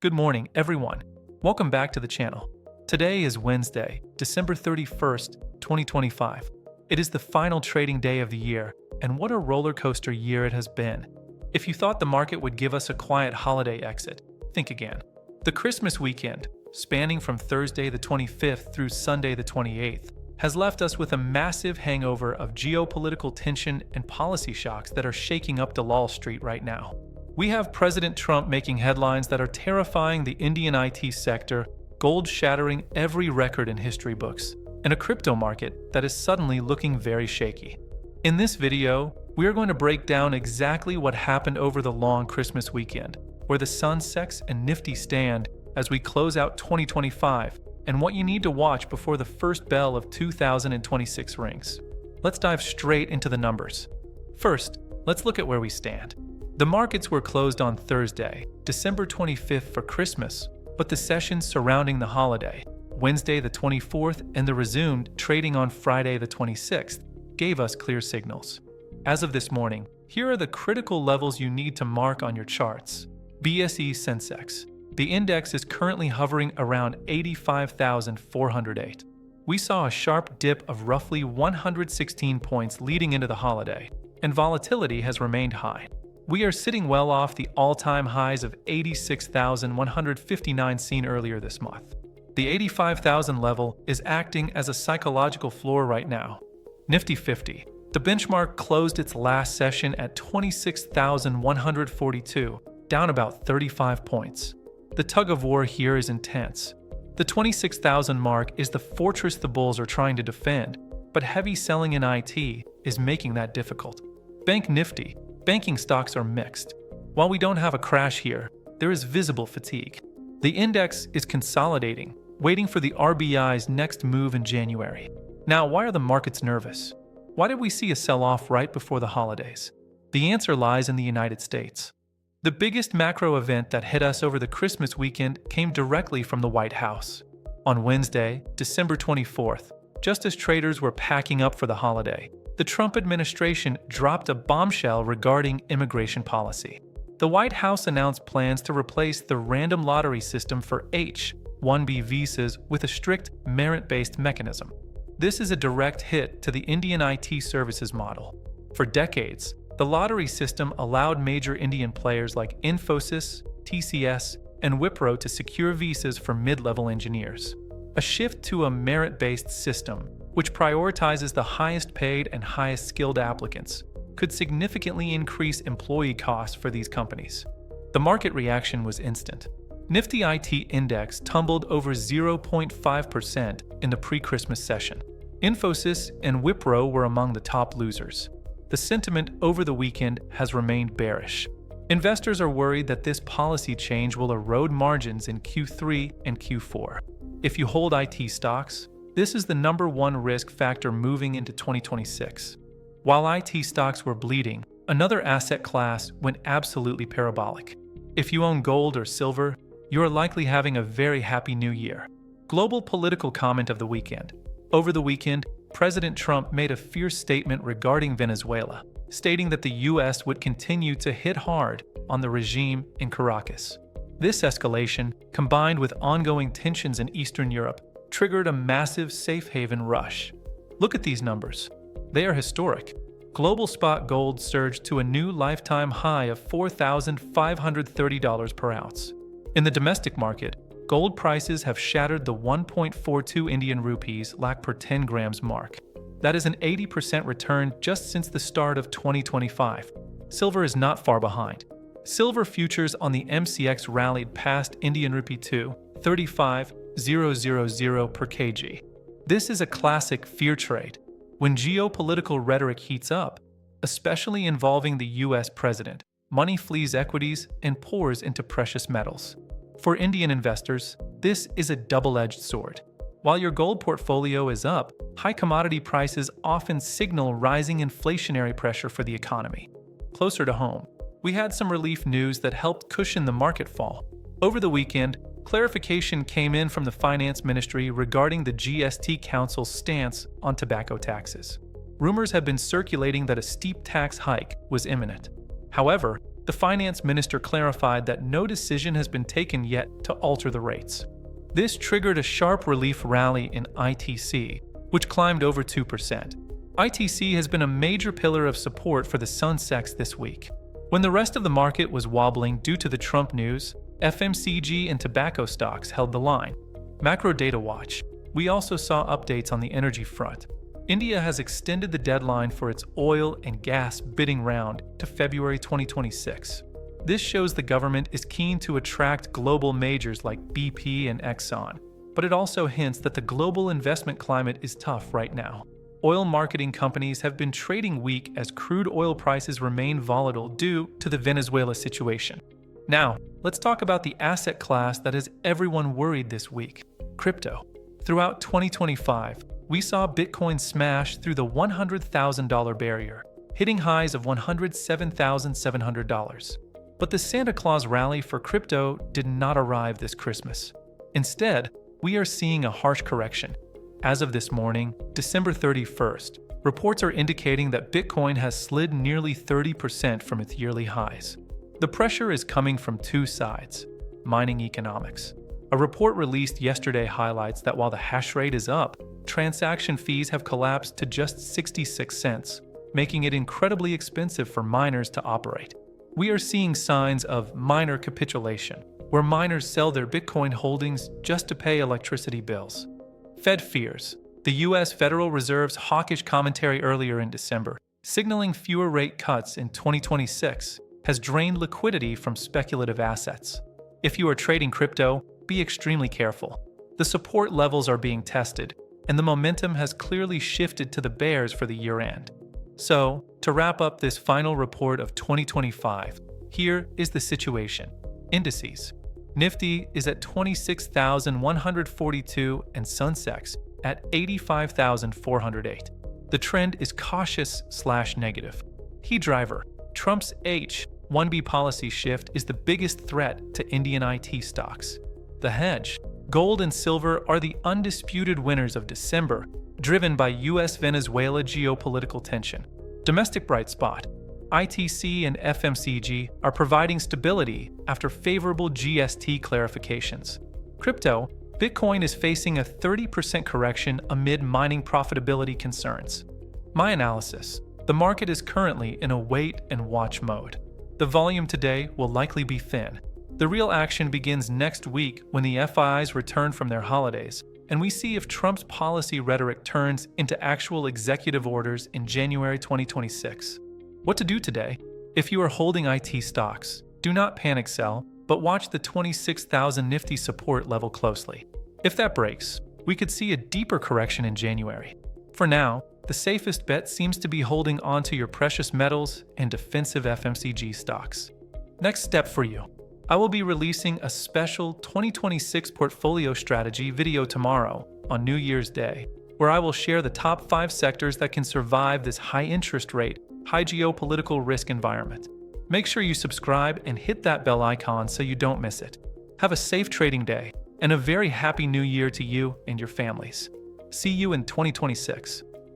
Good morning, everyone. Welcome back to the channel. Today is Wednesday, December 31st, 2025. It is the final trading day of the year, and what a roller coaster year it has been. If you thought the market would give us a quiet holiday exit, think again. The Christmas weekend, spanning from Thursday the 25th through Sunday the 28th, has left us with a massive hangover of geopolitical tension and policy shocks that are shaking up Wall Street right now. We have President Trump making headlines that are terrifying the Indian IT sector, gold shattering every record in history books, and a crypto market that is suddenly looking very shaky. In this video, we are going to break down exactly what happened over the long Christmas weekend, where the Sensex and Nifty stand as we close out 2025, and what you need to watch before the first bell of 2026 rings. Let's dive straight into the numbers. First, let's look at where we stand. The markets were closed on Thursday, December 25th for Christmas, but the sessions surrounding the holiday, Wednesday the 24th and the resumed trading on Friday the 26th, gave us clear signals. As of this morning, here are the critical levels you need to mark on your charts. BSE Sensex. The index is currently hovering around 85,408. We saw a sharp dip of roughly 116 points leading into the holiday, and volatility has remained high. We are sitting well off the all-time highs of 86,159 seen earlier this month. The 85,000 level is acting as a psychological floor right now. Nifty 50. The benchmark closed its last session at 26,142, down about 35 points. The tug-of-war here is intense. The 26,000 mark is the fortress the bulls are trying to defend, but heavy selling in IT is making that difficult. Bank Nifty. Banking stocks are mixed. While we don't have a crash here, there is visible fatigue. The index is consolidating, waiting for the RBI's next move in January. Now, why are the markets nervous? Why did we see a sell-off right before the holidays? The answer lies in the United States. The biggest macro event that hit us over the Christmas weekend came directly from the White House. On Wednesday, December 24th, just as traders were packing up for the holiday, the Trump administration dropped a bombshell regarding immigration policy. The White House announced plans to replace the random lottery system for H-1B visas with a strict merit-based mechanism. This is a direct hit to the Indian IT services model. For decades, the lottery system allowed major Indian players like Infosys, TCS, and Wipro to secure visas for mid-level engineers. A shift to a merit-based system, which prioritizes the highest paid and highest skilled applicants, could significantly increase employee costs for these companies. The market reaction was instant. Nifty IT index tumbled over 0.5% in the pre-Christmas session. Infosys and Wipro were among the top losers. The sentiment over the weekend has remained bearish. Investors are worried that this policy change will erode margins in Q3 and Q4. If you hold IT stocks, this is the number one risk factor moving into 2026. While IT stocks were bleeding, another asset class went absolutely parabolic. If you own gold or silver, you are likely having a very happy new year. Global political comment of the weekend. Over the weekend, President Trump made a fierce statement regarding Venezuela, stating that the U.S. would continue to hit hard on the regime in Caracas. This escalation, combined with ongoing tensions in Eastern Europe, triggered a massive safe haven rush. Look at these numbers. They are historic. Global spot gold surged to a new lifetime high of $4,530 per ounce. In the domestic market, gold prices have shattered the 1.42 Indian rupees Lakh per 10 grams mark. That is an 80% return just since the start of 2025. Silver is not far behind. Silver futures on the MCX rallied past Indian rupee 235,000 per kg. This is a classic fear trade. When geopolitical rhetoric heats up, especially involving the US president, money flees equities and pours into precious metals. For Indian investors, this is a double-edged sword. While your gold portfolio is up, high commodity prices often signal rising inflationary pressure for the economy. Closer to home, we had some relief news that helped cushion the market fall. Over the weekend, clarification came in from the Finance Ministry regarding the GST Council's stance on tobacco taxes. Rumors have been circulating that a steep tax hike was imminent. However, The finance minister clarified that no decision has been taken yet to alter the rates. This triggered a sharp relief rally in ITC, which climbed over 2%. ITC has been a major pillar of support for the Sensex this week. When the rest of the market was wobbling due to the Trump news, FMCG and tobacco stocks held the line. Macro Data Watch. We also saw updates on the energy front. India has extended the deadline for its oil and gas bidding round to February 2026. This shows the government is keen to attract global majors like BP and Exxon, but it also hints that the global investment climate is tough right now. Oil marketing companies have been trading weak as crude oil prices remain volatile due to the Venezuela situation. Now, let's talk about the asset class that has everyone worried this week: crypto. Throughout 2025, we saw Bitcoin smash through the $100,000 barrier, hitting highs of $107,700. But the Santa Claus rally for crypto did not arrive this Christmas. Instead, we are seeing a harsh correction. As of this morning, December 31st, reports are indicating that Bitcoin has slid nearly 30% from its yearly highs. The pressure is coming from two sides: mining economics. A report released yesterday highlights that while the hash rate is up, transaction fees have collapsed to just 66 cents, making it incredibly expensive for miners to operate. We are seeing signs of miner capitulation, where miners sell their Bitcoin holdings just to pay electricity bills. Fed fears. The U.S. Federal Reserve's hawkish commentary earlier in December, signaling fewer rate cuts in 2026, has drained liquidity from speculative assets. If you are trading crypto, be extremely careful. The support levels are being tested, and the momentum has clearly shifted to the bears for the year-end. So, to wrap up this final report of 2025, here is the situation. Indices. Nifty is at 26,142 and Sensex at 85,408. The trend is cautious/negative. Key driver. Trump's H-1B policy shift is the biggest threat to Indian IT stocks. The hedge. Gold and silver are the undisputed winners of December, driven by U.S.-Venezuela geopolitical tension. Domestic bright spot. ITC and FMCG are providing stability after favorable GST clarifications. Crypto. Bitcoin is facing a 30% correction amid mining profitability concerns. My analysis. The market is currently in a wait-and-watch mode. The volume today will likely be thin. The real action begins next week when the FIs return from their holidays, and we see if Trump's policy rhetoric turns into actual executive orders in January 2026. What to do today? If you are holding IT stocks, do not panic sell, but watch the 26,000 Nifty support level closely. If that breaks, we could see a deeper correction in January. For now, the safest bet seems to be holding onto your precious metals and defensive FMCG stocks. Next step for you. I will be releasing a special 2026 portfolio strategy video tomorrow on New Year's Day, where I will share the top 5 sectors that can survive this high interest rate, high geopolitical risk environment. Make sure you subscribe and hit that bell icon so you don't miss it. Have a safe trading day and a very happy new year to you and your families. See you in 2026.